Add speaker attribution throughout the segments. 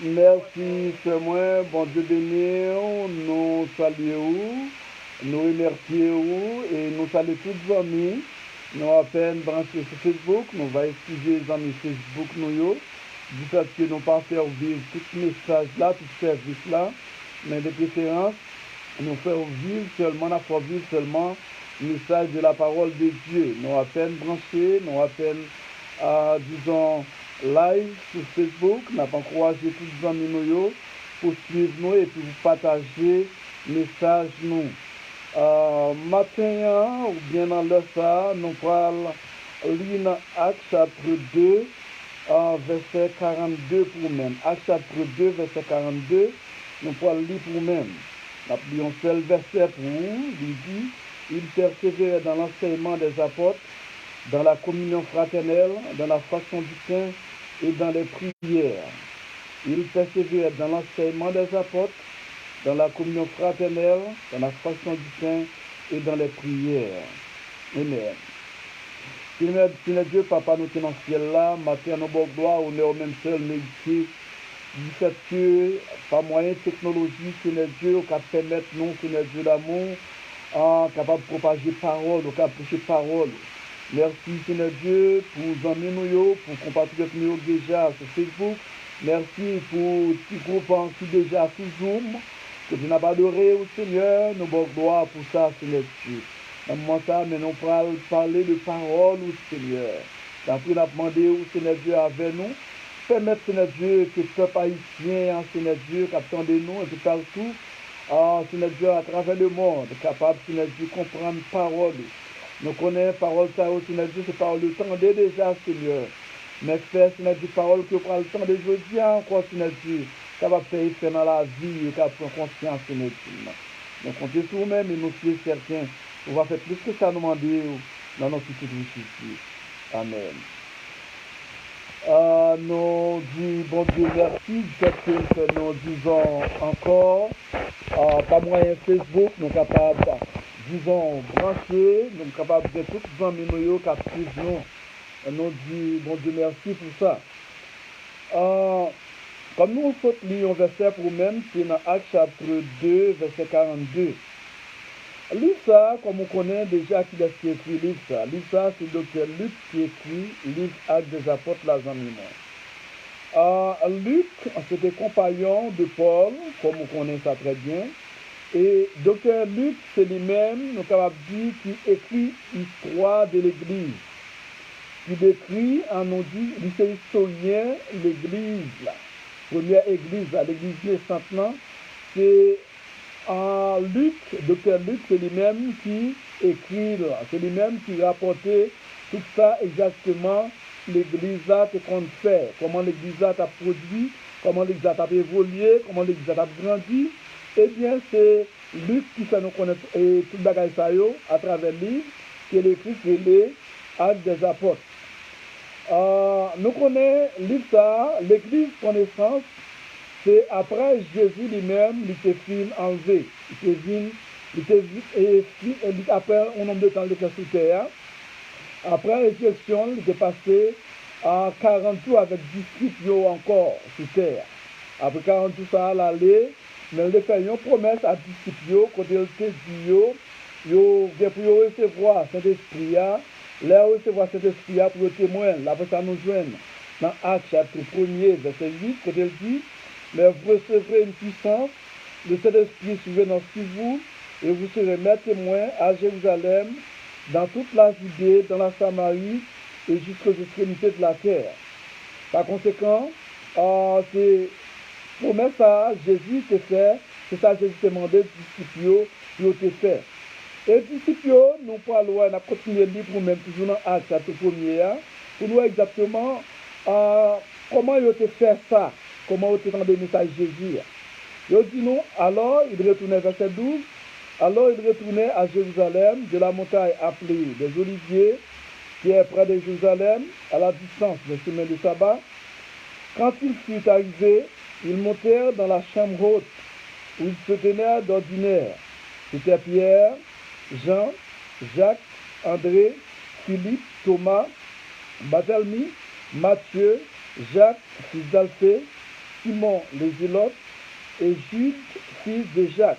Speaker 1: Merci, c'est moi, bon Dieu béni, nous saluons, nous remercions et nous saluons tous les amis. Nous avons peine branché sur Facebook, nous allons excuser les amis Facebook nous, du fait que nous ne pas faire vivre tout message là, tout service là, mais de préférence, nous faire vivre seulement, nous faire vivre seulement le message de la parole de Dieu. Nous avons peine branché, nous avons peine, disons, live sur Facebook, n'a pas encouragé tous les amis nous pour suivre nous et puis vous partager message nous. Matin, ou bien dans le ça, nous parlons lire dans Actes chapitre 2, verset 42 pour même. Actes chapitre 2, verset 42, nous parlons lire pour même. Nous avons un seul verset pour vous, il dit, il persévérait dans l'enseignement des apôtres, dans la communion fraternelle, dans la fraction du pain et dans les prières. Il persévère dans l'enseignement des apôtres, dans la communion fraternelle, dans la fraction du pain et dans les prières. Amen. Seigneur Dieu, Papa, nous tenons ciel là, matin, nous bon gloire, honneur même seul, mérité, du fait que, par moyen de technologie, Seigneur Dieu, qui permettre nous, Seigneur Dieu, l'amour, capable de propager parole, capable de prêcher parole. Merci Seigneur Dieu pour amis nous, pour compatriotes nous déjà sur Facebook. Merci pour petit groupe qui déjà sur Zoom. Que tu n'as pas adoré au Seigneur, nous bon gloire pour ça, Seigneur Dieu. Dans ce moment ça, mais nous parler de parole au Seigneur. D'après nous demandé au Seigneur Dieu avec nous. Permettre Seigneur Dieu que ce peuple haïtien, Seigneur Dieu, qui attendait nous un peu partout, Seigneur Dieu, à travers le monde, capable, Seigneur Dieu, comprendre parole. Nous connaissons parole, ça, Seigneur Dieu, c'est parole de temps déjà, Seigneur. Mais faire, Seigneur Dieu, parole que prend le temps de aujourd'hui encore, Seigneur Dieu, ça va faire effet dans la vie et ça prend conscience, Seigneur Dieu. Donc, comptez sur nous-mêmes et nous sommes certains. On va faire plus que ça nous demander dans notre petite Jésus. Amen. Nous disons, bon Dieu, merci du fait que nous disons encore, par moyen Facebook, nous sommes capables, disons, branchés, nous sommes capables de tous les amis nous qui suivent nous. Nous disons, bon Dieu, merci pour ça. Comme nous faut lire un verset pour nous-mêmes, c'est dans Actes chapitre 2, verset 42. Livre ça, comme on connaît déjà qui est écrit livre ça. Livre ça, c'est le docteur Luc qui écrit livre Actes des apôtres, la Luc, c'était compagnon de Paul, comme on connaît ça très bien. Et docteur Luc, c'est lui-même, nous capables de dire, qui écrit l'histoire de l'Église. Qui décrit, nous dit, il est historien l'Église, là. Première Église, l'Église naissante, là, c'est Luc, docteur Luc, c'est lui-même qui écrit, là. C'est lui-même qui rapportait tout ça exactement, l'Église a qu'on fait, comment l'Église a produit, comment l'Église a évolué, comment l'Église a grandi. Eh bien, c'est Luc qui fait nous connaître tout le bagage à travers le livre, qui est écrit sur les Actes des apôtres. Nous connaissons livre ça, l'Église prend naissance, c'est après Jésus lui-même, il s'est fait enlever. Il après un nombre de temps de sur terre. Après la résurrection, il est passé à 40 jours avec disciples encore sur terre. Après 40 jours, ça a allé, mais il a fait une promesse à disciples, quand il a dit, il vient pour recevoir Saint-Esprit, là recevoir Saint-Esprit pour le témoin, là pour ça nous joindre. Dans Actes chapitre 1er, verset 8, quand il dit, mais vous recevrez une puissance, le Saint-Esprit survenant sur vous, et vous serez mes témoins à Jérusalem, dans toute la Judée, dans la Samarie, et jusqu'aux extrémités de la terre. Par conséquent, c'est promesse à Jésus te fait, c'est ça Jésus te demandé aux disciples, qui te fait. Et les disciples, nous parlons, on a continué le livre pour même, toujours dans Actes, chapitre 1er, pour nous exactement comment ils ont fait ça, comment ils ont entendu le message de Jésus. Ils ont dit non, alors il retournait verset 12, alors il retournait à Jérusalem, de la montagne appelée des Oliviers, qui est près de Jérusalem, à la distance de semaine de sabbat. Quand il fut arrivé, ils montèrent dans la chambre haute, où ils se tenaient d'ordinaire. C'était Pierre, Jean, Jacques, André, Philippe, Thomas, Barthélemy, Matthieu, Jacques, fils d'Alphée, Simon le Zélote et Jude, fils de Jacques.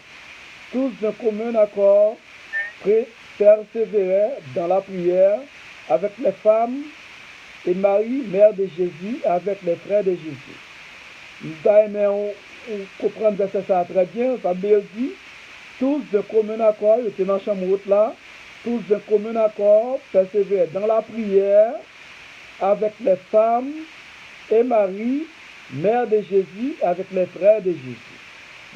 Speaker 1: Tous d'un commun accord persévéraient dans la prière avec les femmes et Marie, mère de Jésus, avec les frères de Jésus. Nous allons comprendre ça très bien. Ça veut dire, tous d'un commun accord, ils étaient dans la chambre là, tous d'un commun accord persévéraient dans la prière avec les femmes et Marie, mère de Jésus, avec les frères de Jésus.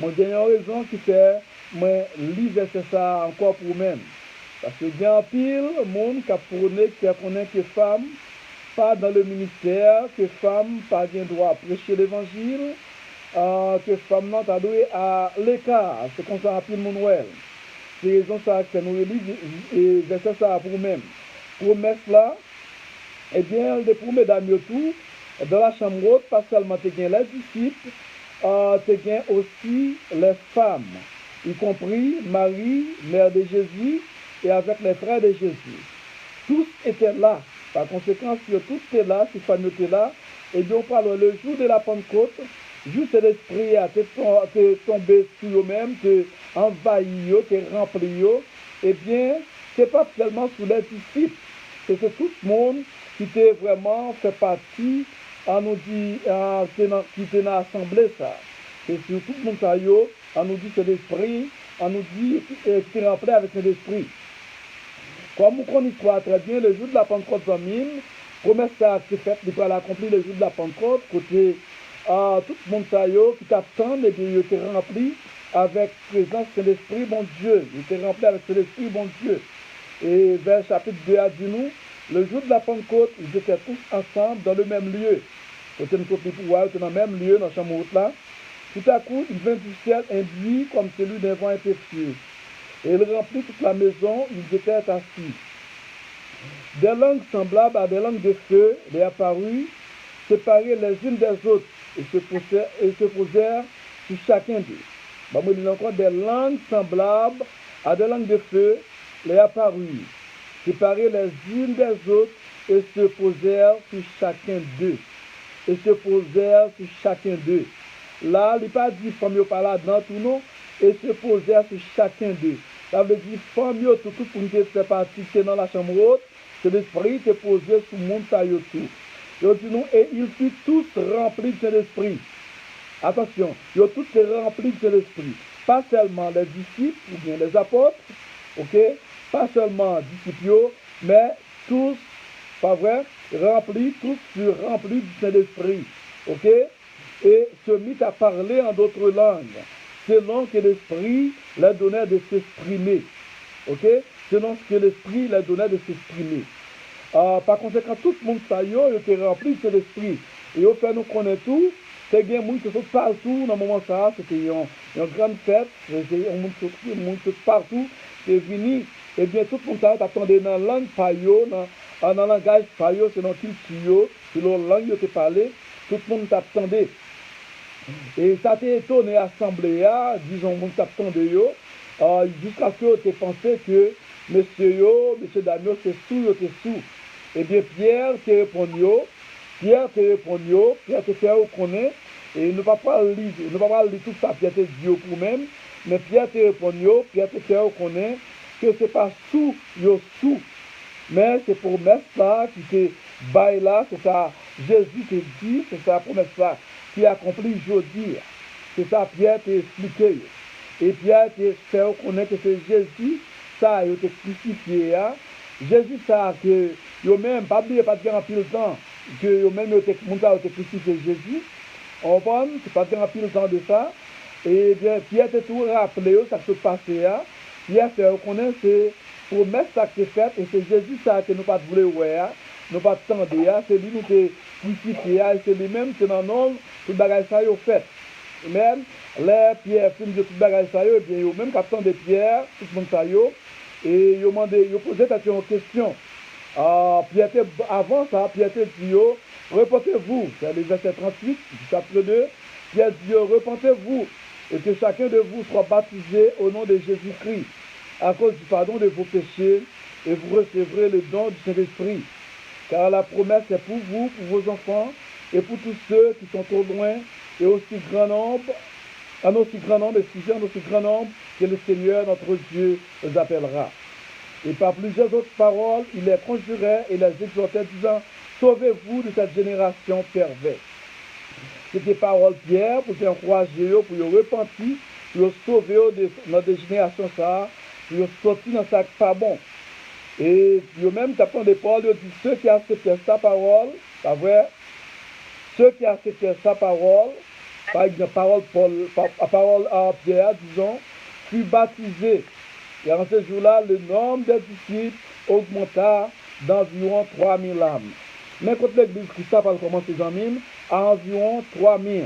Speaker 1: Mon dernière raison qui fait, moi, lire ça encore pour même. Parce que il y a un pile monde qui a prôné, qui connaît que femmes, pas dans le ministère, que femmes pas bien droit à prêcher l'évangile, que femmes n'ont pas doué à l'écart. C'est comme ça, un pile monde ouais. C'est raison ça que nous lisons et verset ça pour même. Promesse là, eh bien, les premiers dames tout, dans la chambre haute, pas seulement tu les disciples, tu aussi les femmes, y compris Marie, mère de Jésus, et avec les frères de Jésus. Tous étaient là. Par conséquent, si tous étaient là, si femmes étaient là, et bien on parle le jour de la Pentecôte, juste l'esprit a tombé sur eux-mêmes, te envahi, te rempli, eh bien, c'est pas seulement sur les disciples, c'est tout le monde qui était vraiment fait partie, on nous dit, qui était dans l'assemblée ça. C'est sur tout le monde ça, on nous dit c'est l'esprit, on nous dit qui est rempli avec l'esprit. Comme on connaît très bien, le jour de la Pentecôte, promesse ça qui est faite, il va l'accomplir le jour de la Pentecôte, côté tout le monde qui t'attend, et bien il était rempli avec présence de l'esprit, bon Dieu. Il était rempli avec l'esprit, bon Dieu. Et vers chapitre 2 a dit nous, le jour de la Pentecôte, ils étaient tous ensemble dans le même lieu. Côté nous sommes pouvoir, ils étaient dans le même lieu, dans la chambre haute là. Tout à coup, il vint du ciel induit comme celui d'un vent impétueux. Et il remplit toute la maison, ils étaient assis. Des langues semblables à des langues de feu les apparurent, séparées les unes des autres, et se posèrent sur chacun d'eux. Bon, moi, il y a encore des langues semblables à des langues de feu les apparurent, séparées les unes des autres, et se posèrent sur chacun d'eux. Et se posèrent sur chacun d'eux. Là, il n'a pas dit « femme par là dedans tout non » et se posèrent sur chacun d'eux. Ça veut dire « femme tout pour nous faire partie dans la chambre haute », c'est l'esprit qui est posé sur le monde et ils furent tous remplis de l'esprit. Attention, ils ont tous remplis de l'esprit. Pas seulement les disciples ou bien les apôtres, ok? Pas seulement disciples, mais tous, pas vrai, remplis, tous furent remplis de l'esprit, ok? Et se mit à parler en d'autres langues, selon que l'esprit leur donnait de s'exprimer, ok? Selon ce que l'esprit leur donnait de s'exprimer. Par conséquent, tout le monde était rempli de l'esprit. Et au fait, nous connaissons tout. C'est bien, les gens qui sont partout dans le moment ça. C'était une grande fête. Les gens qui sont partout. C'est venu. Et bien, tout le monde attendait dans la langue payo, dans le langage payo, c'est dans le culture, c'est dans la langue qui était parlée. Tout le monde attendait. Et ça t'a étonné l'assemblée, disons, le monde attendait, jusqu'à ce que tu pensé que monsieur Daniel, c'est sous. Eh bien, Pierre te répondu, Pierre te fait reconnaître, et il ne va pas lire tout ça, Pierre te dit pour même, mais Pierre te répondu, Pierre te fait reconnaître que ce n'est pas sous, mais c'est pour mettre ça qui te baille là, c'est ça, Jésus te dit, c'est ça pour mettre ça, qui accomplit aujourd'hui. C'est ça, Pierre t'a expliqué. Et Pierre te fait reconnaître que c'est Jésus, ça, il été crucifié, Jésus, ça, que yo-même, pas oublier, pas dire en pile temps, que yo-même, il été crucifié Jésus, on voit, c'est pas dire en pile temps de ça, et bien, Pierre t'a tout rappelé, ça se passé, Pierre fait reconnaître, c'est pour mettre ça qui est fait, et c'est Jésus, ça, que nous pas voulu voir, nous pas attendre, c'est lui, nous t'es crucifié, et c'est lui-même, c'est dans l'homme, tout le bagage, ça, il fait. Même, les Pierre, film de tout le bagage, ça, et bien, même capitaine de Pierre, tout le monde, ça, et ils posaient une question. Pierre, avant ça, Pierre dit, repentez-vous. C'est le verset 38, chapitre 2. Pierre dit, repentez-vous et que chacun de vous soit baptisé au nom de Jésus-Christ à cause du pardon de vos péchés et vous recevrez le don du Saint-Esprit. Car la promesse est pour vous, pour vos enfants et pour tous ceux qui sont au loin, et aussi grand nombre, en aussi grand nombre, en aussi grand nombre que le Seigneur notre Dieu les appellera. Et par plusieurs autres paroles, il les conjurait et les exhortait, disant, sauvez-vous de cette génération perverse. C'était parole Pierre pour encourager, pour repentir, pour sauver de notre génération, ça, pour sortir dans ça pas bon. Et même, tu apprends des paroles, il dit, ceux qui acceptent sa parole, pas vrai, ceux qui acceptent sa parole, par exemple, parole à Pierre, disons, fut baptisé. Et en ce jour-là, le nombre des disciples augmenta d'environ 3000 âmes. Mais quand l'église Christ a commencé à environ 3000.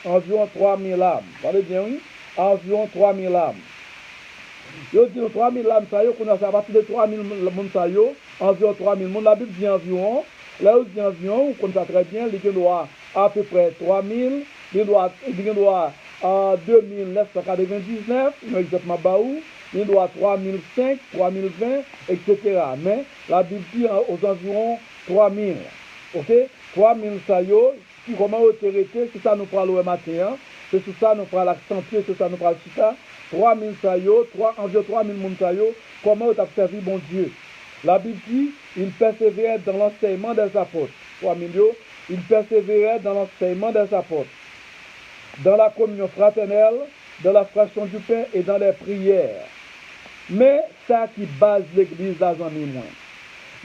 Speaker 1: Environ 3000 âmes. Vous voyez bien, oui? Environ 3000 âmes. Yo dit 3000 âmes, ça y est, à partir de 3000 âmes, environ 3000 âmes. La Bible dit environ. Là, où dit environ, on connaît très bien, il doit à peu près 3000, il doit à 2999, exactement baou, il doit 3005, 3020, etc. Mais la Bible dit aux environs 3000. Ok? 3000 ça y est, comment autorité, c'est ça nous parlons le matin, c'est sur ça nous parlons l'accentuer, c'est ça nous parlons sur ça. 3000 ça y est, environ 3000 moun ça y est, comment tu as servi bon Dieu? La Bible dit, il persévérait dans l'enseignement des apôtres. 3000, il persévérait dans l'enseignement des apôtres, dans la communion fraternelle, dans la fraction du pain et dans les prières. Mais ça qui base l'église là, j'en ai moins.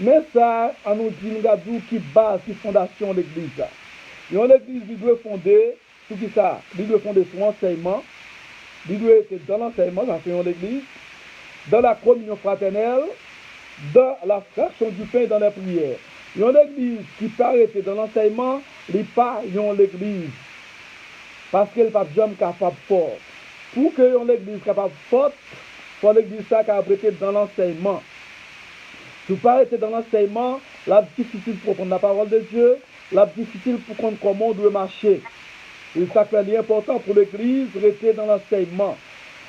Speaker 1: Mais ça, on nous dit, nous qui base, qui fondation l'église là. Et l'église, il doit fonder, tout qui ça, il doit fonder son enseignement, il doit être dans l'enseignement, l'enseignement de l'église, dans la communion fraternelle, dans la fraction du pain et dans les prières. Il y a une église qui paraît dans l'enseignement, il n'y a pas l'église. Parce qu'elle n'est pas jamais capable de fort. Pour que une église capable de forte, il faut l'église capable d'être dans l'enseignement. Si vous paraissez dans l'enseignement, là, difficile pour comprendre la parole de Dieu, là, difficile pour comprendre comment on doit marcher. Et ça fait important pour l'église de rester dans l'enseignement.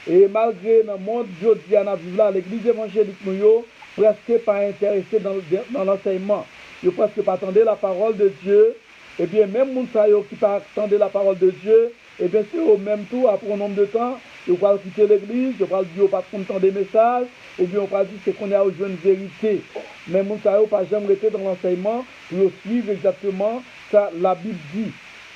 Speaker 1: Et malgré dans le monde, Dieu dit à l'église évangélique, nous presque pas intéressé dans l'enseignement. Ils presque pas attendre la parole de Dieu. Et bien, même les qui pas attendre la parole de Dieu, et bien, c'est au même tour, après un nombre de temps, ils vont quitter l'église, ils vont dire pas entendre des messages, ou bien on va dire c'est qu'on a aux une vérité. Mais les gens pas jamais rester dans l'enseignement pour suivre exactement ça la Bible dit.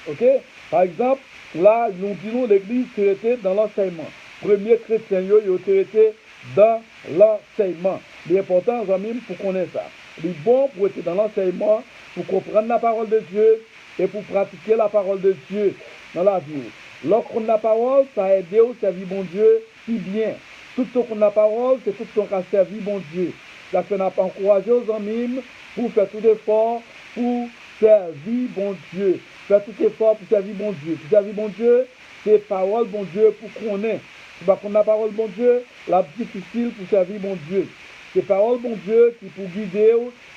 Speaker 1: OK? Par exemple, là, nous disons l'église qui était dans l'enseignement. Premier chrétien, ils étaient dans l'enseignement. L'important, amis, pour connaître ça. Il est bon pour être dans l'enseignement, pour comprendre la parole de Dieu et pour pratiquer la parole de Dieu dans la vie. Lorsqu'on a la parole, ça aide au servir bon Dieu si bien. Tout ce qu'on a la parole, c'est tout ce qu'on a servi bon Dieu. Ça fait encourager aux amis pour faire tout effort pour servir bon Dieu. Faire tout effort pour servir bon Dieu. Pour servir bon Dieu, c'est parole bon Dieu pour qu'on ait. Si on a la parole bon Dieu, la difficile pour servir bon Dieu. C'est parole bon Dieu qui pour guider,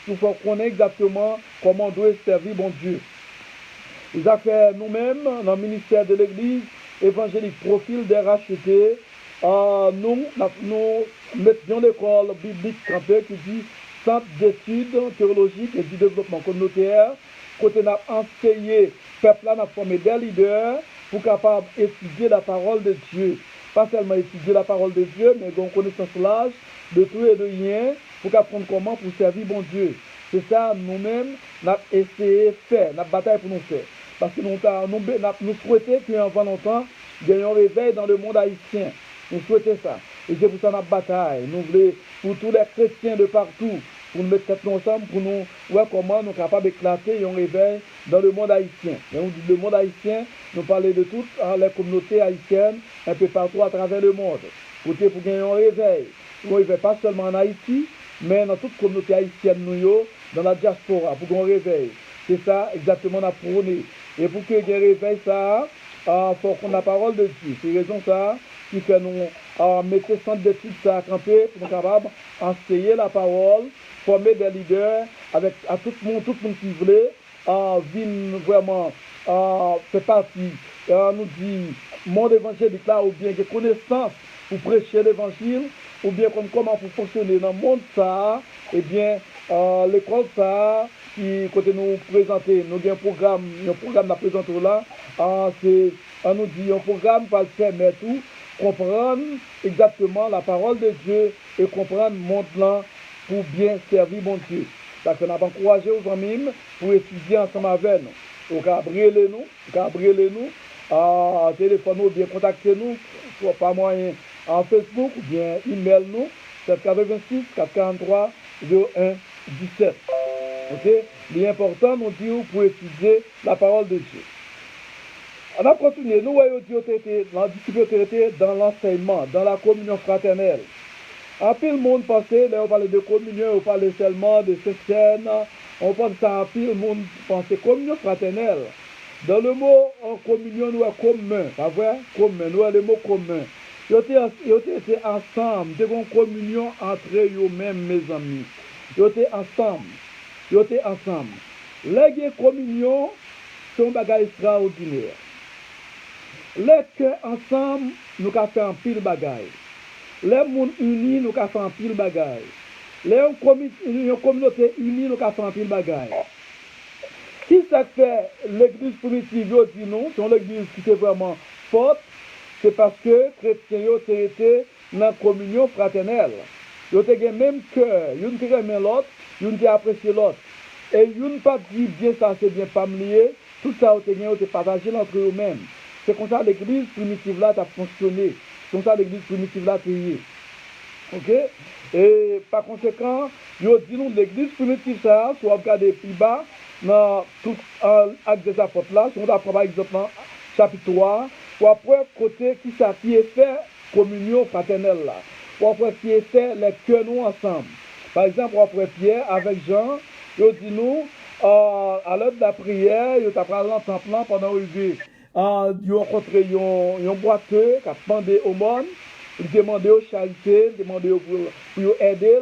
Speaker 1: pour qu'on ait exactement comment on doit servir bon Dieu. Ils ont fait nous-mêmes, dans le ministère de l'Église évangélique Profil des rachetés, nous mettions l'école biblique campée qui dit Centre d'études théologiques et du développement communautaire, côté n'a enseigné, peuple là n'a formé des leaders pour capable étudier la parole de Dieu. Pas seulement étudier la parole de Dieu, mais qu'on connaissance large de tout et de rien pour apprendre comment pour servir bon Dieu. C'est ça, nous-mêmes, nous avons essayé de faire, nous avons bataille pour nous faire. Parce que nous souhaitons qu'en longtemps, il y ait un réveil dans le monde haïtien. Nous souhaitons ça. Et c'est pour ça que nous bataille. Nous voulons, pour tous les chrétiens de partout, pour nous mettre ensemble, pour nous voir comment nous sommes capables d'éclater un réveil dans le monde haïtien. Et on dit le monde haïtien, nous parlons de toutes les communautés haïtiennes, un peu partout à travers le monde. Pour gagner un réveil. Un réveil pas seulement en Haïti, mais dans toute communauté haïtienne, dans la diaspora, pour qu'on réveille. C'est ça exactement la prôné. Et pour que y ait réveil, ça, il faut qu'on ait la parole de Dieu. C'est raison ça qui fait nous mettre centre d'études ça à camper pour nous capables d'enseigner la parole, former des leaders avec à tout le monde qui voulait venir vraiment faire partie. Nous dit monde évangélique là ou bien des connaissances pour prêcher l'évangile ou bien comment pour fonctionner dans le monde ça, eh bien l'école ça qui côté nous présenter, nous avons un programme à présenter là, c'est on nous dit un programme pour permettre tout comprendre exactement la parole de Dieu et comprendre mon plan pour bien servir mon Dieu. Parce qu'on a encouragé aux amis pour étudier ensemble avec nous. Vous pouvez brûler nous, téléphone ou bien contacter nous, soit par moyen en Facebook ou bien email nous, 786 443 01 17. Ok? L'important, nous dit pour étudier la parole de Dieu. On a continué, nous voyons Dieu dans l'enseignement, dans la communion fraternelle. En pile monde pensait, là on parlait de communion, on parlait seulement de cette scène, on pense à en pile monde pensait communion fraternelle. Dans le mot en communion, nous avons commun, pas vrai? Commun, nous avons le mot commun. Ils étaient ensemble, ils ont une communion entre eux-mêmes, mes amis. Ils étaient ensemble. La communion, c'est un bagage extraordinaire. Les cœurs ensemble, nous avons fait un pile bagage. Les mondes unis, nous avons fait un pile bagage. Les communautés unies, nous avons fait un pile bagage. Qui ça fait l'église primitive, dit non, c'est l'église qui était vraiment forte, c'est parce que les chrétiens étaient dans la communion fraternelle. Ils étaient le même cœur, ils ont aimé l'autre, ils ont apprécié l'autre. Et ils n'ont pas dit bien ça, c'est bien familier, tout ça ils ont partagé entre eux-mêmes. C'est comme ça l'église primitive là a fonctionné, c'est comme ça l'église primitive là a été. Ok? Et par conséquent, ils ont dit nous l'église primitive ça, soit regardé plus bas, dans tout acte des apôtres là, si on apprend par exemple chapitre 3, ou après côté qui est fait communion fraternelle là, ou après qui est fait les cœurs nous ensemble. Par exemple, ou après Pierre avec Jean, il dit nous, à l'heure de la prière, il a pris l'ensemble pendant le vie. Il a rencontré un boiteux qui a demandé au monde, il demandait aux charités, il demandait pour aider,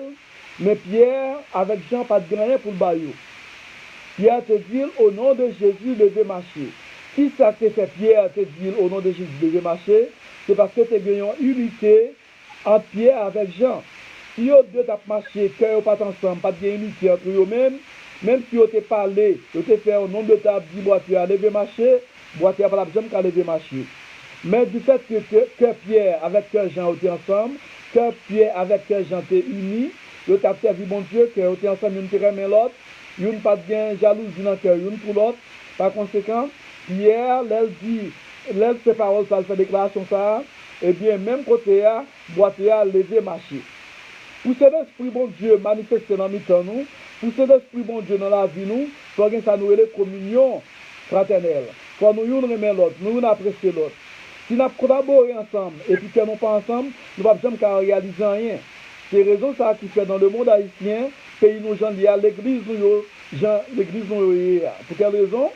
Speaker 1: mais Pierre avec Jean pas de rien pour le baillot. Pierre te dit au nom de Jésus, levez marcher. Si ça te fait Pierre te dit au nom de Jésus, levez marcher, c'est parce que tu as gagné une unité entre Pierre avec Jean. Si vous deux t'as marché, cœur pas ensemble, pas de unité entre eux-mêmes, même si vous t'es parlé, vous t'es fait au nom de ta dit boîtier à lever marcher, boîtier à pas la besoin qu'à lever marcher. Mais du fait que Pierre avec Jean étaient ensemble, que Pierre avec Jean étaient unis, vous t'as servi mon Dieu, que vous étiez ensemble, une terrain mais l'autre. Il n'y a pas de bien jalousie dans le cœur, une pour l'autre. Par conséquent, Pierre, elle ses paroles, ça fait déclaration ça, et bien, même côté, boîtier à lever marcher. Pour cet esprit bon Dieu manifesté dans nous, pour cet esprit bon Dieu dans la vie, nous, faut que ça nous ait communion fraternelle. Faut nous aimer l'autre, nous apprécier l'autre. Si nous collaborons ensemble, et puis que nous pas ensemble, nous ne pouvons pas réaliser rien. C'est raison ça qui fait dans le monde haïtien, pays nous gens liés à l'église nous pour quelle raison?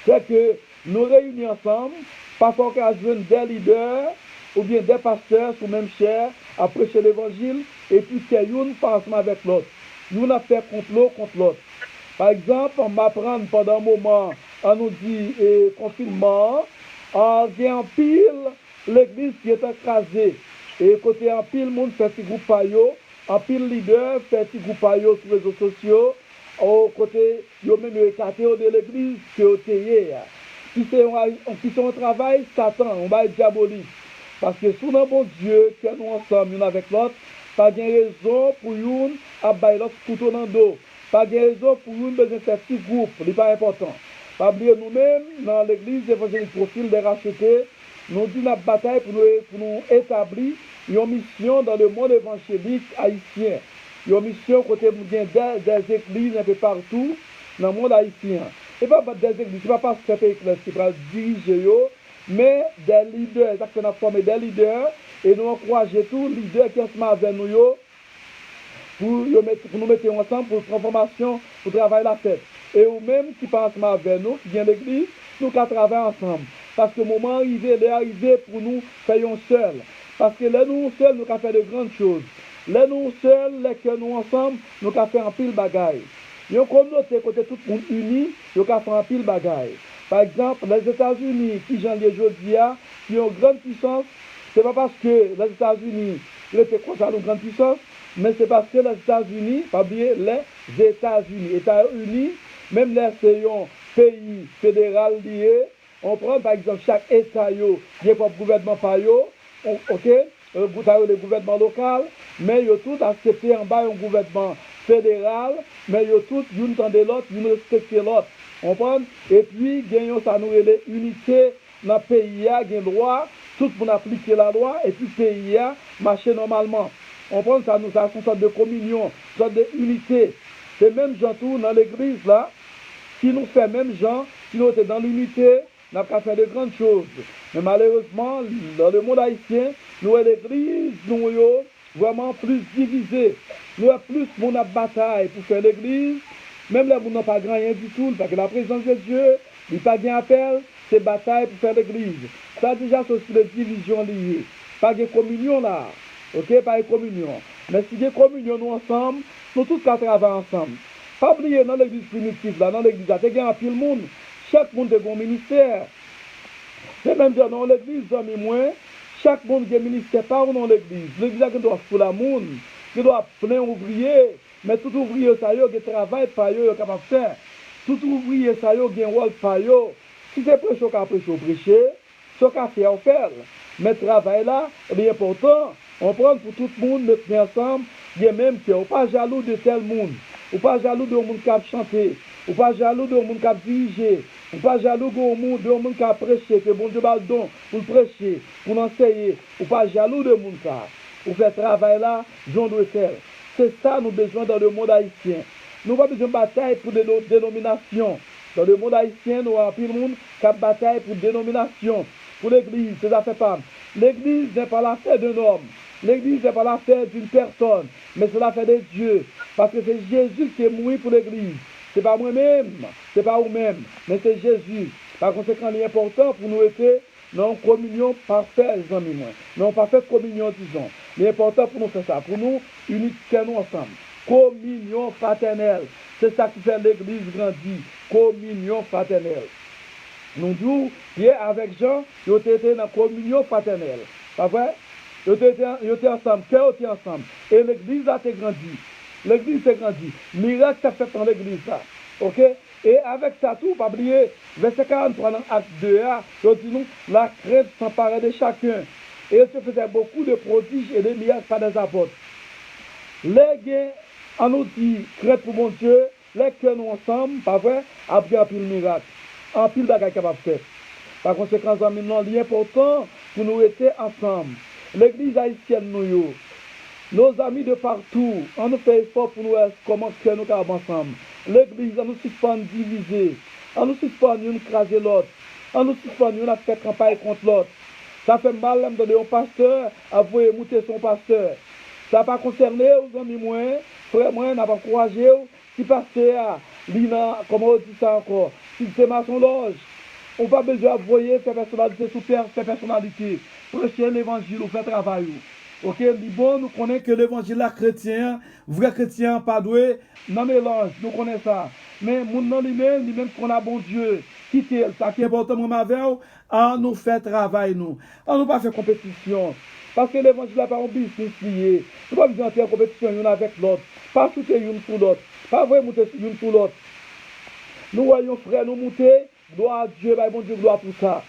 Speaker 1: C'est que nous réunissons ensemble, parfois qu'on a des leaders ou bien des pasteurs sous même chair à prêcher l'évangile et puis qu'il y a une ensemble avec l'autre. Nous avons fait complot contre l'autre. Par exemple, on m'apprend pendant un moment, on nous dit confinement, on vient en pile l'église qui est écrasée. Et côté en pile, le monde fait petit groupe paillot, en pile leader fait petit groupe paillot sur les réseaux sociaux, au côté, il y a même écarté de l'église qui est payé. Si c'est un travail, Satan, on va être diabolique. Parce que sous notre bon Dieu, que nous ensemble, l'un avec l'autre, pas de raison pour nous à bailler l'autre couteau dans le dos. Pas de raison pour nous besoin de faire petit groupe, ce n'est pas important. Pas oublier nous-mêmes, dans l'église évangélique profil des rachetés, nous disons la bataille pour nous établir une mission dans le monde évangélique haïtien. Une mission côté des églises un peu partout dans le monde haïtien. Et pas des églises, ce n'est pas ce pays qui va diriger, mais des leaders, exactement formé des leaders, et nous encourageons tous les leaders qui sont avec nous pour nous mettre ensemble pour transformation, pour travailler la tête. Et eux-mêmes qui passent avec nous, qui viennent l'église, nous qui travaillons ensemble. Parce que le moment arrivé, il est arrivé pour nous faire seul. Parce que là, nous seuls, nous avons fait de grandes choses. Là, nous seuls, là, que nous ensemble, nous avons fait un pile bagaille. Une communauté, côté tout le monde uni, nous avons fait un pile bagaille. Par exemple, les États-Unis, qui j'en ai aujourd'hui, qui ont une grande puissance, ce n'est pas parce que les États-Unis étaient consacrés à une grande puissance, mais c'est parce que les États-Unis, pas oublier, États-Unis. États-Unis, même les pays fédéral lié, on prend par exemple chaque État, il y a un gouvernement par yo, ok, le gouvernement local, mais ils ont tous accepté en bas un gouvernement fédéral, mais ils ont tous, une tendent l'autre, une respectent l'autre. On prend, et puis, gagnons ça nous l'unité dans le pays, il y a une loi, tout le monde applique la loi, et puis le pays a marché normalement. On prend ça, nous avons une sorte de communion, une sorte d'unité. C'est même gens tout dans l'église là, qui nous fait même gens, qui nous étaient dans l'unité, n'a pas fait de grandes choses. Mais malheureusement, dans le monde haïtien, nous l'église, nous sommes vraiment plus divisés. Nous avons plus mon bataille pour faire l'église, même là, nous n'avons pas grand rien du tout, parce que la présence de Dieu, il n'y a pas d'appel, c'est bataille pour faire l'église. Ça déjà, c'est aussi des divisions liées. Pas de communion là. Ok, pas de communion. Mais si il y a communion nous ensemble, nous tous qu'à travailler ensemble. Pas oublier dans l'église primitive, là, dans l'église, il y a un pile monde. Chaque monde a un ministère. C'est même dire dans l'église, chaque monde a un ministère par dans l'église. L'église doit pour la monde, il doit plein ouvrier. Mais tout ouvrier, ça y a un travail par eux, capable de faire. Tout ouvrier, ça y a un rôle par eux. Si c'est prêcher, prêcher. Ce qu'a fait, on fait. Mais le travail là, c'est important. On prend pour tout le monde, mettre ensemble. Il y a même qui n'est pas jaloux de tel monde. Ou pas jaloux de monde qui a chanté. Ou pas jaloux de monde qui a dirigé. Ou pas jaloux de monde qui a prêché. Que bon Dieu va le don pour prêcher, pour enseigner. Ou pas jaloux de monde qui a. Ou fait travail là, j'en dois faire. C'est ça nous besoin dans le monde haïtien. Nous n'avons pas besoin de bataille pour des dénominations. Dans le monde haïtien, nous avons plus de monde qui a bataille pour dénomination. Pour l'église, c'est ça fait pas. L'église n'est pas l'affaire d'un homme. L'église n'est pas l'affaire d'une personne, mais c'est l'affaire de Dieu. Parce que c'est Jésus qui est mort pour l'église. Ce n'est pas moi-même, ce n'est pas vous-même, mais c'est Jésus. Par conséquent, il est important pour nous être dans une communion parfaite, les amis. Non, parfaite communion, disons. Il est important pour nous faire ça, pour nous unifier nous ensemble. Communion fraternelle. C'est ça qui fait l'église grandir. Communion fraternelle. Nous disons, hier avec Jean, ils étaient dans la communion fraternelle. Pas vrai? Ils étaient ensemble, cœur était ensemble. Et l'église a été grandie. L'église s'est grandie. Miracle s'est fait dans l'église. Ça. Ok? Et avec ça tout, pas oublier, verset 43 dans Acte 2, il dit nous, la crainte s'emparait de chacun. Et il se faisait beaucoup de prodiges et de miracles par des apôtres. Les gains, on nous dit, crainte pour mon Dieu, les cœurs nous ensemble, pas vrai, après un pile miracle. Un pile d'agaille capable de faire. Par conséquent, il est important pour nous être ensemble. L'église haïtienne, nos amis de partout, on nous fait effort pour nous comment que nous sommes ensemble. L'église, on nous suspend diviser, on nous suspend une craser l'autre, on nous suspend une faire campagne contre l'autre. Ça fait mal de donner un pasteur à vouer monter son pasteur. Ça n'a pas concerné aux amis moins, frère moi, n'a pas encouragé, si pasteur, Lina, comment on dit ça encore, si c'est maçon loge. On n'a pas besoin de voyer, faire personnalité sous faire personnalité. Prêcher l'évangile ou faire travail. Ok, bon, nous connaissons que l'évangile là chrétien, vrai chrétien, pas doué, non mélange, nous connaissons ça. Mais mon lui-même qu'on a bon Dieu, quitter ça qui est important, moi, à nous faire travail, nous. À nous pas faire compétition. Parce que l'évangile là pas un business lié. Nous pas besoin de faire compétition l'une avec l'autre. Pas sauter l'une pour l'autre. Pas vrai monter l'une pour l'autre. Nous voyons frère nous monter, gloire à Dieu, bah bon Dieu, gloire pour ça.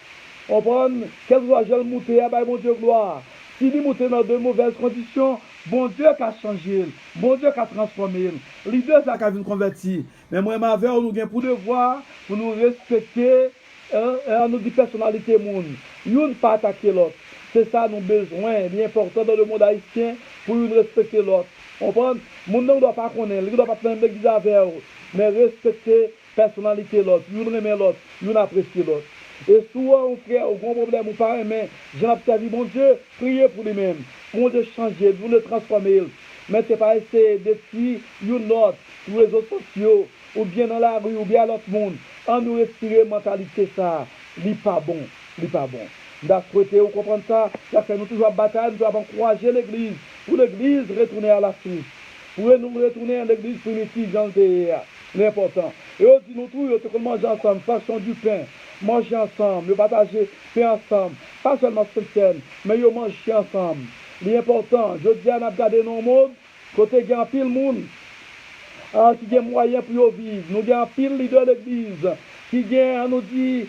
Speaker 1: On prend, quel soit je le monter, bah bon Dieu, gloire. Si nous montons dans de mauvaises conditions, bon Dieu qui a changé, bon Dieu qui a transformé. Les deux, ça a converti. Mais moi, ma veille, nous avons pour devoir, pour nous respecter, nous dit personnalité monde. Nous ne pas attaquer l'autre. C'est ça nous besoin, bien important dans le monde haïtien, pour nous respecter l'autre. On prend, mon nom ne doit pas connaître, il ne doit pas faire l'église avec eux, mais respecter personnalité l'autre, nous aimer l'autre, nous apprécier l'autre. Et souvent, on fait un grand problème, on parle, mais j'en observe, mon Dieu, priez pour lui-même. Mon Dieu, changer, vous le transformer. Mais ce n'est pas essayer de tuer une autre sur les réseaux sociaux, ou bien dans la rue, ou bien à l'autre monde. En nous respirer mentalité, ça, n'est pas bon, n'est pas bon. Nous avons souhaité, vous comprenez ça, ça fait nous toujours bataille, nous avons encouragé l'église, pour l'église retourner à la source. Pour nous retourner à l'église primitive, dans le important. Et on dit nous tous, nous manger ensemble, façon du pain. Manger ensemble, partager, faire ensemble. Pas seulement chrétien, mais manger ensemble. L'important, je dis à nous regarder dans le monde, côté il y a un pile monde. qui ont moyens pour vivre. Nous avons un pile leader de l'église qui ont, nous dit,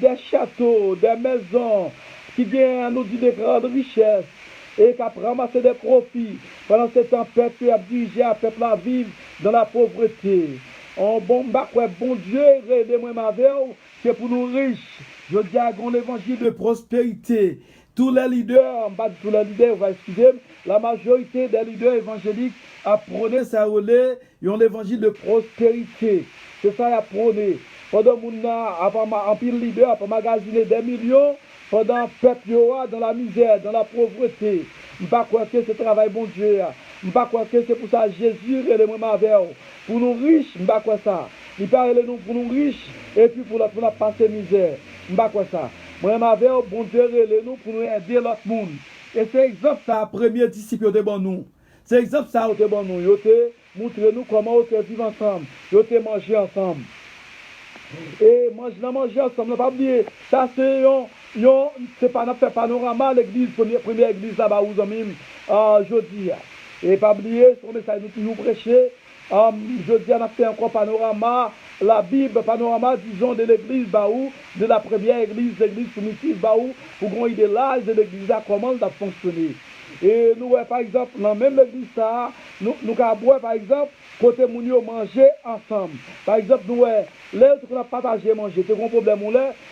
Speaker 1: des châteaux, des maisons, qui ont, nous dit, des grandes richesses et qui ont ramassé des profits. Pendant ce temps, peuple a dirigé à peuple à vivre dans la pauvreté. Bon Dieu, aidez-moi ma vie, c'est pour nous riches. Je dis à l'évangile de prospérité. Tous les leaders, tous les leaders, la majorité des leaders évangéliques a prôné ça relais, ils ont l'évangile de prospérité. C'est ça a prôné. Pendant qu'on a un pile leader, pour magasiner des millions, pendant le peuple dans la misère, dans la pauvreté. Je ne sais pas quoi que c'est travail bon Dieu. Je ne sais pas quoi que c'est pour ça Jésus et les mêmes pour nous riches, je ne sais pas quoi ça. Il parle de nous pour nous riches et puis pour la passer misère. Je ne sais pas quoi ça. Moi, je bon Dieu et nous pour nous aider l'autre monde. Et c'est exemple ça, premier disciple de bon nous. C'est exemple ça, de bon nous. Ils ont montré nous comment on peut vivre ensemble. Ils ont mangé ensemble. Et manger ensemble, ne pas oublier. Ça, c'est pas notre panorama, l'église, première église là-bas où nous sommes jeudi. Et pas oublier, son message nous toujours prêcher. Jeudi, on a fait encore panorama, la Bible, panorama, disons, de l'église Baou, de la première église, l'église primitive Baou, pour qu'on ait de l'âge de l'église, comment ça fonctionner. Et nous, par exemple, dans même l'église, ça, nous avons, par exemple, côté nous manger ensemble. Par exemple, nous, là, qu'on a partagé manger, c'est un problème,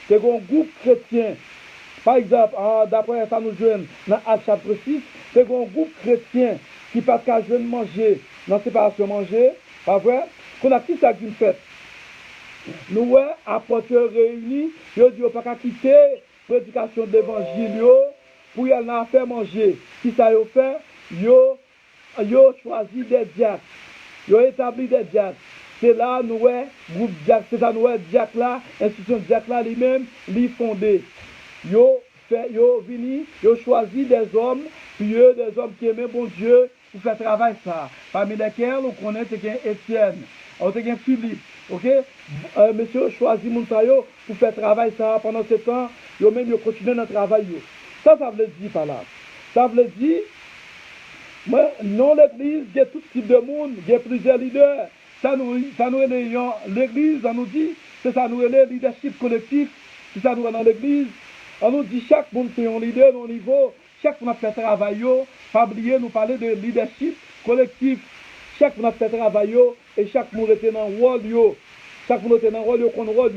Speaker 1: c'est un groupe chrétien. Par exemple, d'après ça, nous jouons dans Actes chapitre 6, c'est un groupe chrétien qui partage manger dans séparation manger, pas vrai? Qu'on a qui ça d'une fête. Nous, apôtres réunis, ils ne disent pas quitter la prédication de l'évangile pour y aller faire manger. Qui ça y fait? Ils ont choisi des diacres. Ils ont établi des diacres. C'est là, nous, groupe diacre, c'est là, nous, diacre là, institution diacre là, lui-même, lui fondé. Ils ont choisi des hommes, puis des hommes qui aimaient bon Dieu pour faire travail ça. Parmi lesquels, on connaît, c'est Étienne, on c'est Philippe, ok? Monsieur choisi Mounsayo pour faire travail ça pendant ce temps, ils même continué dans le travail. Ça veut dire par là. Ça veut dire, non l'église, il y a tout type de monde, il y a plusieurs leaders. Ça nous l'église, ça nous dit, c'est ça nous le leadership collectif, c'est ça nous dans l'église. On nous dit chaque monde fait un leader au niveau, chaque monde fait travail, pas oublier nous parler de leadership collectif. Chaque monde fait travail et chaque monde était dans le rôle. Chaque monde était dans le rôle, qu'on rôle.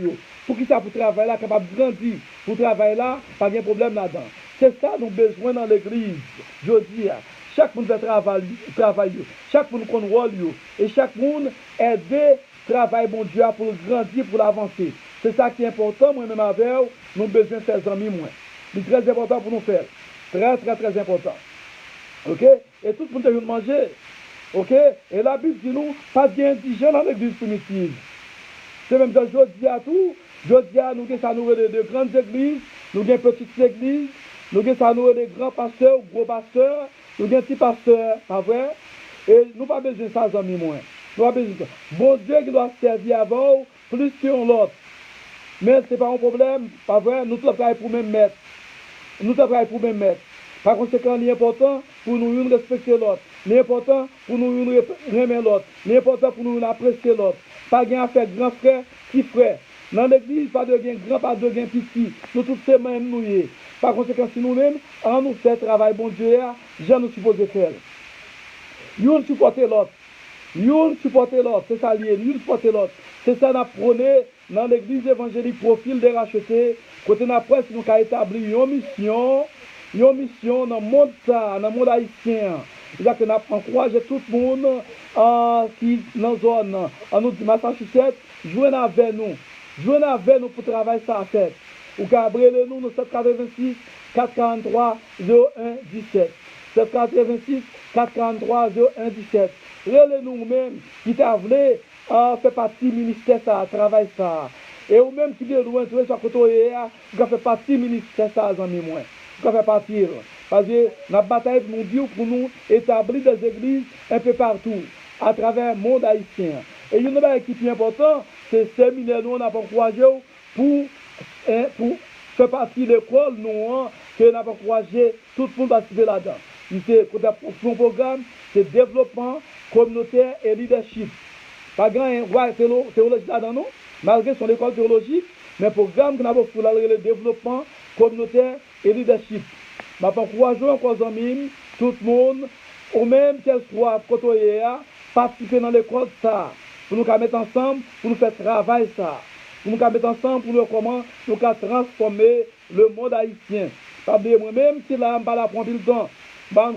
Speaker 1: Pour qui ça pour travailler là, capable de grandir, pour travailler là, pas de problème là-dedans. C'est ça nous besoin dans l'église. Je dis, chaque monde fait travail, chaque monde qu'on rôle et chaque monde aide travail bon Dieu pour grandir, pour l'avancer. C'est ça qui est important, moi-même avec nous besoin de faire amis moins. C'est très important pour nous faire. Très, très, très important. Ok? Et tout le monde a manger. Ok? Et la Bible dit nous, pas d'indigène dans l'église primitive. C'est même ça, je dis à tout. Je dis à nous que ça nous de grandes églises, nous avons petites églises, nous avons ça nous de grands pasteurs, gros pasteurs, nous avons petits pasteurs, pas vrai? Et nous pas besoin de ça, amis moins. Nous pas besoin de ça. Bon Dieu qui doit servir avant, plus que l'autre. Mais ce n'est pas un problème, pas vrai, nous travaillons pour même mettre. Nous travaillons pour même mettre. Par conséquent, l'important pour nous respecter l'autre. L'important pour nous remettre l'autre. L'important pour nous apprécier l'autre. Pas de faire grand frère, petit frère. Dans l'église, pas de grand, pas de petit. Nous tous ces mêmes nous. Par conséquent, si nous-mêmes, on nous fait travail, bon Dieu, j'en nous supposons faire. Nous supporter l'autre. Nous supporter l'autre. C'est ça lié. Nous supporter l'autre. C'est ça qu'on a prôné dans l'église évangélique Profil des Rachetés. Côté n'a presse, nous avons établi une mission dans le monde, dans le monde haïtien. C'est-à-dire qu'on a encouragé tout le monde qui dans la zone, en nous dit Massachusetts, jouez avec nous. Jouez avec nous pour travailler ça à faire. Ou Gabriel nous, nous 786 443 01 17. 786 443 01 17. Relez-nous même qui t'a voulu faire partie du ministère ça, travail ça. Et ou même qui dit loin, tu es sur côté, vous fait partie du ministère ça, amis moins. Vous fait partir. Parce que la bataille mondiale pour nous établir des églises un peu partout, à travers le monde haïtien. Et une autre équipe importante, c'est ce séminaire nous on a encouragé pour faire partie de l'école, nous, que nous avons encouragé tout le monde à participer là-dedans. C'est un programme, c'est développement communautaire et leadership. pas grand théologie là-dedans, non, malgré son école théologique, mais programme qu'on a pour le développement communautaire et leadership. Je encourage encore les amis, tout le monde, ou même qu'elle soit côtoyée, participer dans l'école ça, pour nous mettre ensemble, pour nous faire travail ça, pour nous mettre ensemble, pour nous comment nous transformer le monde haïtien. Moi-même, si là, je ne vais pas prendre le temps,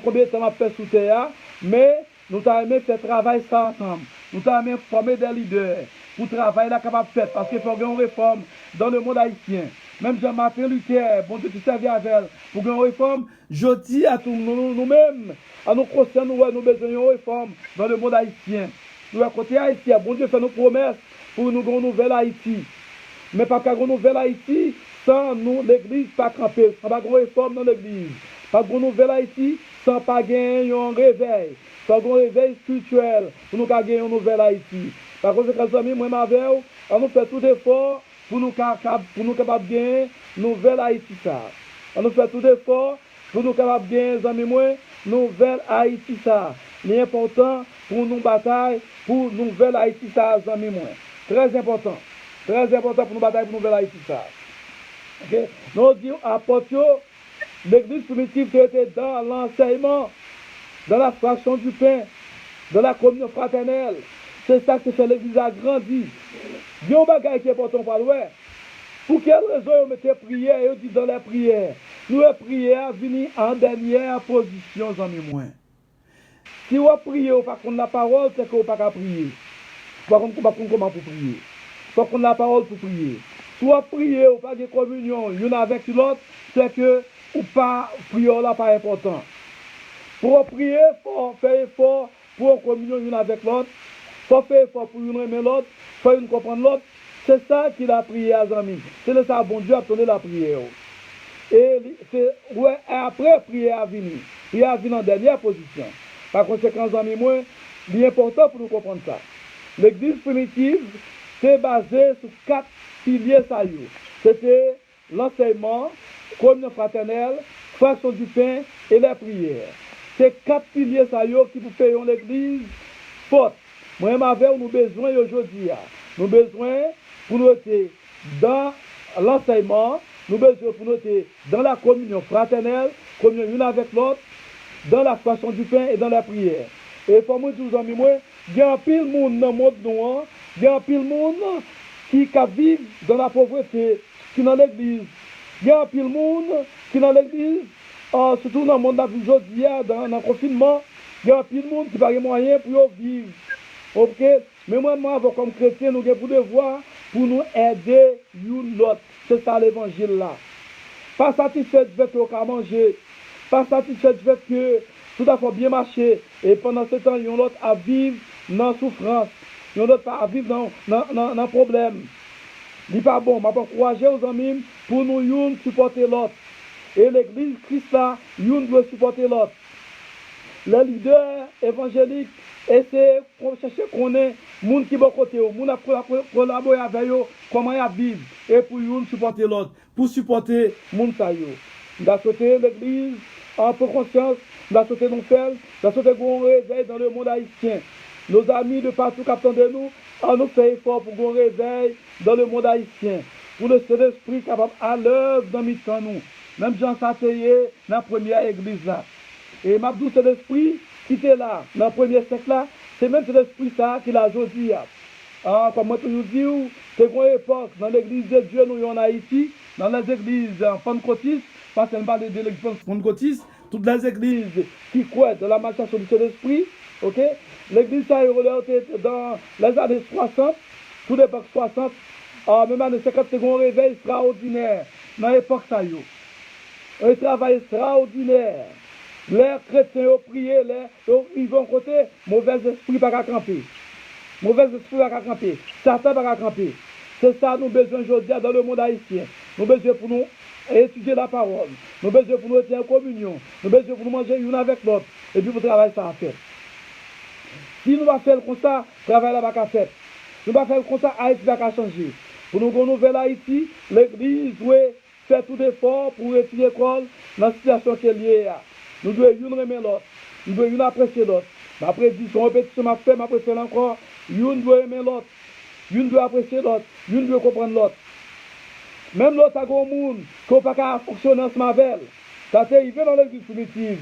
Speaker 1: combien de temps je fait sous terre, mais nous avons fait travail ça ensemble. Nous avons formé des leaders pour travailler là capable de faire, parce qu'il faut une réforme dans le monde haïtien. Même Jean-Martin Luther, bon Dieu, tu servis avec elle, pour une réforme, je dis à tous nous-mêmes, à nos conscients, nous avons besoin d'une réforme dans le monde haïtien. Nous, à côté haïtien, bon Dieu fait nos promesses pour nous une nouvelle Haïti. Mais pas qu'à une nouvelle Haïti, sans nous, l'église pas camper, sans pas une réforme dans l'église. Pas une nouvelle Haïti, sans pas gagner un réveil, sans un réveil spirituel, pour nous gagner une nouvelle Haïti. Par conséquent, les amis, moi, ma veille, on nous fait tout effort pour nous capables de gagner une nouvelle Haïti. On nous fait tout effort pour nous capables de gagner, les amis, moi, nouvelle Haïti. L'important pour nous bataille pour nouvelle Haïti, les amis, moi. Très important pour nous bataille pour nouvelle Haïti. Okay? Nous disons, apporter l'église primitive était dans l'enseignement, dans la fraction du pain, dans la communion fraternelle. C'est ça que fait l'église a grandi. Il y a un bagage qui est important pour nous. Pour quelle raison on mettait prière et on dit dans les prières, nous prière venir en dernière position, amis moins. Si on prie, on pas qu'on la parole, c'est qu'on pas qu'à prier. Pas qu'on comment pour prier. Pas qu'on la parole pour prier. Soit prier ou pas de communion, l'une avec l'autre, c'est que ou pas prier là pas important. Pour prier, il faut faire effort pour communion l'une avec l'autre. Il faut faire effort pour une aimer l'autre, il faut une comprendre l'autre. C'est ça qu'il a prié à amis. C'est ça bon Dieu a donné la prière. Et après prière à venir. Prière à venir en dernière position. Par conséquent, amis, moi, il est important pour nous comprendre ça. L'église primitive, c'est basé sur 4 piliers. C'était l'enseignement, communion fraternelle, fraction du pain et la prière. C'est 4 piliers qui vous payent l'église forte. Moi, nous avons besoin aujourd'hui. Nous avons besoin pour nous être dans l'enseignement, nous avons besoin pour nous être dans la communion fraternelle, communion l'une avec l'autre, dans la fraction du pain et dans la prière. Et pour moi, tous amis, il y a un pile monde dans le monde noir, il y a un pile monde qui vit dans la pauvreté, qui est dans l'église. Il y a un pile monde qui est dans l'église, surtout dans le monde aujourd'hui, dans le confinement, il y a un pile monde qui n'a pas de moyens pour vivre. Ok? Mais moi, comme chrétien, nous avons pour devoir pour nous aider l'autre. C'est ça l'évangile là. Pas satisfait du fait qu'on a mangé, pas satisfait du fait que tout a bien marché. Et pendant ce temps, il y a l'autre à vivre dans la souffrance. Il y a l'autre à vivre dans le problème. Il n'est pas bon. Je vais encourager aux amis pour nous supporter l'autre. Et l'église Christ là, nous doit supporter l'autre. Les leaders évangéliques essaient de chercher qu'on est monde qui est bon côté, monde a collaboré avec eux, comment ils vivent, et pour nous supporter l'autre, pour supporter monde ça yo. D'un côté l'église en peu conscience, d'un côté nous fait, d'un côté qu'on réveille dans le monde haïtien. Nos amis de partout qui de nous, on nous fait effort pour qu'on réveille dans le monde haïtien, pour le Saint-Esprit capable à l'œuvre dans nous. Même Jean Sateye dans la première église là. Et Mabdou, c'est l'esprit qui était là, dans le premier siècle là, c'est même cet esprit ça qu'il a aujourd'hui. Comme moi toujours dis, c'est une époque, dans l'église de Dieu, nous en Haïti, dans les églises pentecôtistes, pas seulement de l'église pentecôtiste, toutes les églises qui croient dans la manifestation du Saint-Esprit, ok? L'église ça était dans les années 60, toute l'époque 60, même années 50, c'est un réveil extraordinaire dans l'époque ça. Un travail extraordinaire. Les chrétiens ont prié, ils vont côté, mauvais esprit pas camper. Mauvais esprit pas camper. Satan pas camper. C'est ça nous besoin aujourd'hui dans le monde haïtien. Nous besoin pour nous étudier la parole. Nous besoin pour nous être en communion. Nous besoin pour nous manger une avec l'autre. Et puis pour travailler ça à faire. Si nous va faire comme ça, travail là va qu'à faire. Nous va faire comme ça, Haïti va qu'à changer. Pour nous renouveler Haïti, l'église doit faire tout effort pour étudier l'école dans la situation qui est liée. Nous devons une remettre l'autre. Nous devons une apprécier l'autre. Après 10 répétitions, ma fait encore. Une doit aimer l'autre, une doit apprécier l'autre, une doit comprendre l'autre. Même l'autre a un monde qui n'a pas fonctionner ensemble avec elle. Ça t'est arrivé dans l'église primitive.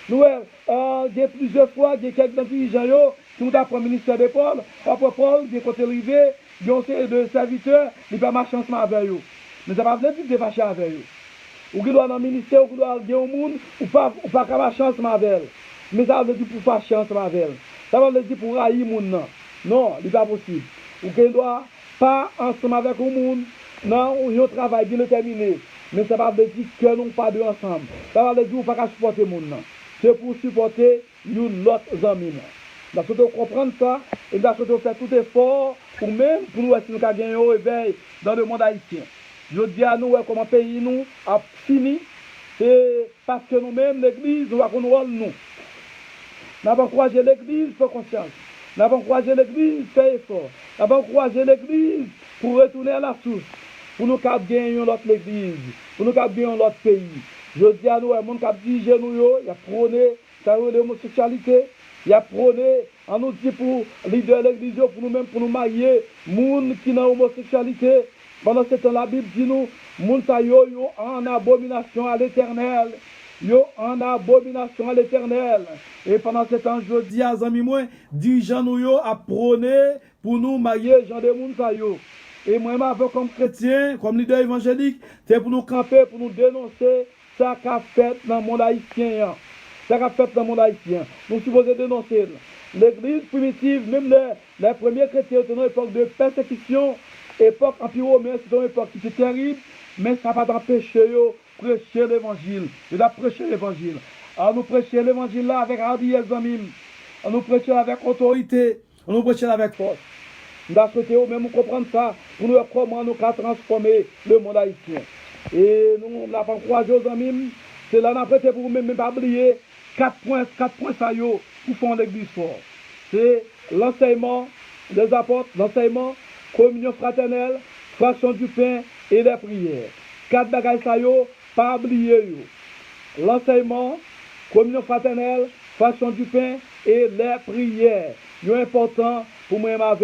Speaker 1: Nous, il y a plusieurs fois, il y a quelques dirigeants qui ont appris le ministère de Paul. Après Paul, il y a côté arrivé, il y a un de serviteurs, il pas marcher ensemble avec eux. Mais ça ne veut pas dire que fâché avec eux. Ou qui doit dans le ministère, ou qui doit aller au monde, ou pas marcher ensemble avec elle. Mais ça veut dire pour fâcher ensemble avec elle. Ça veut dire pour haïr le monde. Non, ce n'est pas possible. Ou qui ne doit pas ensemble avec le monde. Non, il y a un travail bien déterminé. Mais ça veut dire que nous pas deux ensemble. Ça veut dire que nous ne pouvons pas supporter le monde. C'est pour supporter l'autre amis. Nous devons comprendre ça et nous devons faire tout effort pour même pour nous essayer de gagner un réveil dans le monde haïtien. Je dis à nous comment le pays nous a fini. C'est parce que nous-mêmes, l'église, nous avons un rôle nous. Nous avons encouragé l'église pour conscience. Nous avons encouragé l'église pour faire effort. Nous avons encouragé l'église pour retourner à la source. Pour nous gagner l'autre église. Pour nous gagner l'autre pays. Je dis à nous, le monde qui a dirigé nous, il a prôné l'homosexualité, il a prôné, on nous dit pour leader de l'église, pour nous-mêmes, pour nous marier, monde qui n'a homosexualité. Pendant ce temps, la Bible dit nous, monde yo en abomination à l'éternel. Yo en abomination à l'éternel. Et pendant ce temps, je dis à amis moi, dirigeants nous yo a prôné pour nous marier gens de monde yo. Et moi, comme chrétien, comme leader évangélique, c'est pour nous camper, pour nous dénoncer ça qu'a fait dans le monde haïtien. Ça qu'a fait dans le monde haïtien. Nous supposons dénoncer. L'église primitive, même les premiers chrétiens, c'était une époque de persécution, époque empire romain, c'était une époque qui était terrible, mais ça va pas empêcher de prêcher l'évangile. Il a prêché l'évangile. Alors nous prêcher l'évangile là avec hardiesse, on nous prêcher avec autorité, on nous prêcher avec force. Nous avons souhaité même comprendre ça pour nous comment nous transformer le monde haïtien. Et nous l'avons encouragé aux amis, c'est là nous prêté pour vous-même, mais pas oublier 4 points ça yo pour faire l'église fort. C'est l'enseignement des apôtres, l'enseignement, communion fraternelle, fraction du pain et les prières. 4 bagages ça yo, pas oublier yo. L'enseignement, communion fraternelle, fraction du pain et les prières. C'est important pour moi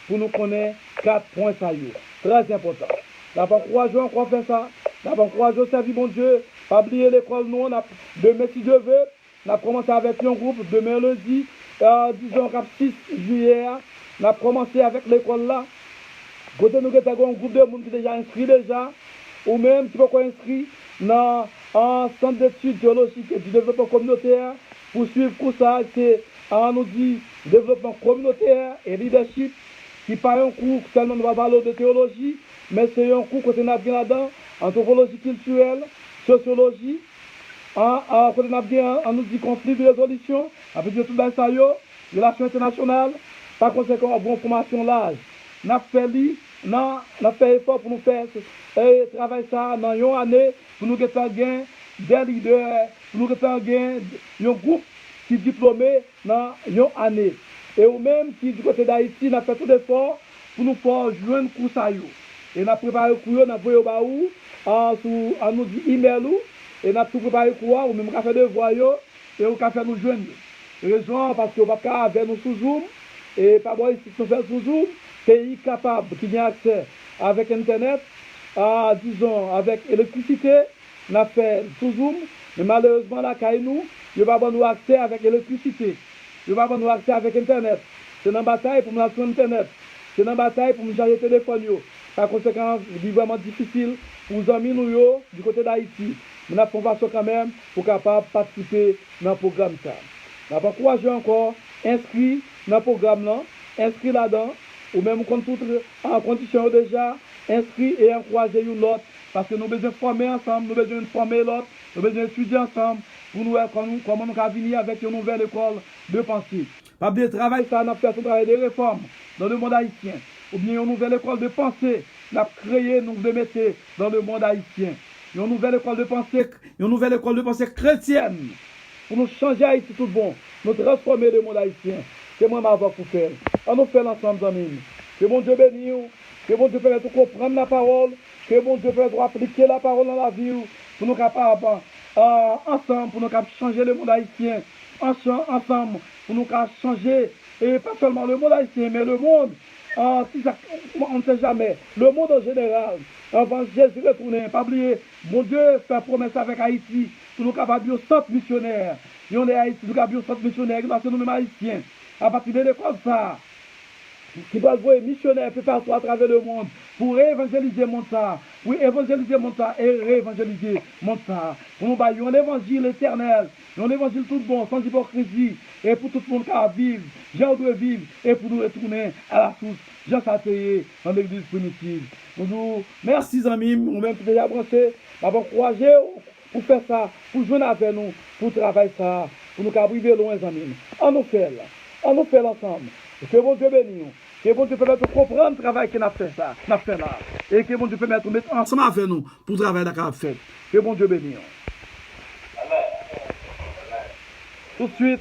Speaker 1: pour nous connaître 4 points ça yo. Très important. Nous avons encouragé encore faire ça. Nous avons encouragé à servir mon Dieu. Pas oublier l'école, nous, demain, si Dieu veut, nous avons commencé avec un groupe, demain lundi, disons 6 juillet, nous avons commencé avec l'école là. Côté nous avons un groupe de monde qui est déjà inscrit déjà, ou même qui peut être inscrit dans un centre d'études théologiques et du développement communautaire. Pour suivre tout ça, c'est, on nous dit, développement communautaire et leadership, qui n'est pas un cours seulement de valeur de théologie, mais c'est un cours qu'on a bien là-dedans, anthropologie culturelle, sociologie, on nous dit conflit de résolution, avec tout ça, relations internationales, par conséquent, en bonne formation l'âge. Nous avons fait effort pour nous faire travailler ça dans une année, pour nous gagner des leaders, pour nous gagner un groupe qui est diplômé dans une année. Et ou même qui du côté d'Haïti, nous avons fait tout effort pour nous faire jouer un coup ça. Et nous avons préparé le coup, nous avons envoyé au baou, on nous dit email, et nous avons tout préparé le coup, ou même nous avons fait des voix, et nous avons fait nous joindre. Raison parce que nous avons avec nous sous Zoom, et pas bon ici, nous faisons sous Zoom, pays capable qui a accès avec Internet, disons avec électricité, nous avons fait sous Zoom, mais malheureusement, là, nous n'avons pas nous accès avec électricité. Je ne vais pas nous accès avec Internet. C'est une bataille pour nous lancer Internet. C'est une bataille pour nous charger le téléphone. Par conséquent, c'est vraiment difficile pour nous amis nous du côté d'Haïti. Nous avons fait quand même pour capable participer dans le programme. Nous avons encouragé encore, inscrit dans le programme, là, inscrit là-dedans, ou même en condition déjà, inscrit et encouragé l'autre. Parce que nous devons former ensemble, nous devons former l'autre, nous devons étudier ensemble pour nous voir comment nous allons venir avec une nouvelle école de pensée. Pas bien travail, ça, nous avons fait un travail de réforme dans le monde haïtien. Ou bien une nouvelle école de pensée, nous avons créé, nous devons mettre dans le monde haïtien. Une nouvelle école de pensée chrétienne. Pour nous changer Haïti tout bon, nous transformer le monde haïtien. C'est moi ma voix pour faire. On nous fait l'ensemble, amis. Que mon Dieu bénisse, que mon Dieu permette de comprendre la parole, que mon Dieu permette d'appliquer la parole dans la vie, pour nous capables, ensemble, pour nous capables changer le monde haïtien, ensemble, pour nous capables changer et pas seulement le monde haïtien, mais le monde, on ne sait jamais, le monde en général, avant Jésus retourner, pas oublier, mon Dieu fait promesse avec Haïti, pour nous capables de centre missionnaire. On est Haïti, nous avons un centre missionnaire, parce que nous-mêmes haïtiens, à partir de l'école, ça, qui doit jouer missionnaire peu partout à travers le monde pour évangéliser le monde ça. Oui, évangéliser le monde ça et réévangéliser le monde ça. Pour nous bailler un évangile éternel, un évangile tout bon, sans hypocrisie, et pour tout le monde qui vivre, Jean doit vivre, et pour nous retourner à la source, Jean s'atteiller dans l'église primitive. Nous merci amis, nous-mêmes déjà branchés, nous encouragé pour faire ça, pour jouer avec nous, pour travailler ça, pour nous arriver loin, amis. On nous fait ensemble. Et que bon Dieu bénisse. Que bon Dieu permette de comprendre le travail qu'il a fait ça, n'a fait là. Et que bon Dieu permette de mettre ensemble avec nous pour travailler dans le fait. Que bon Dieu bénisse. Tout de suite.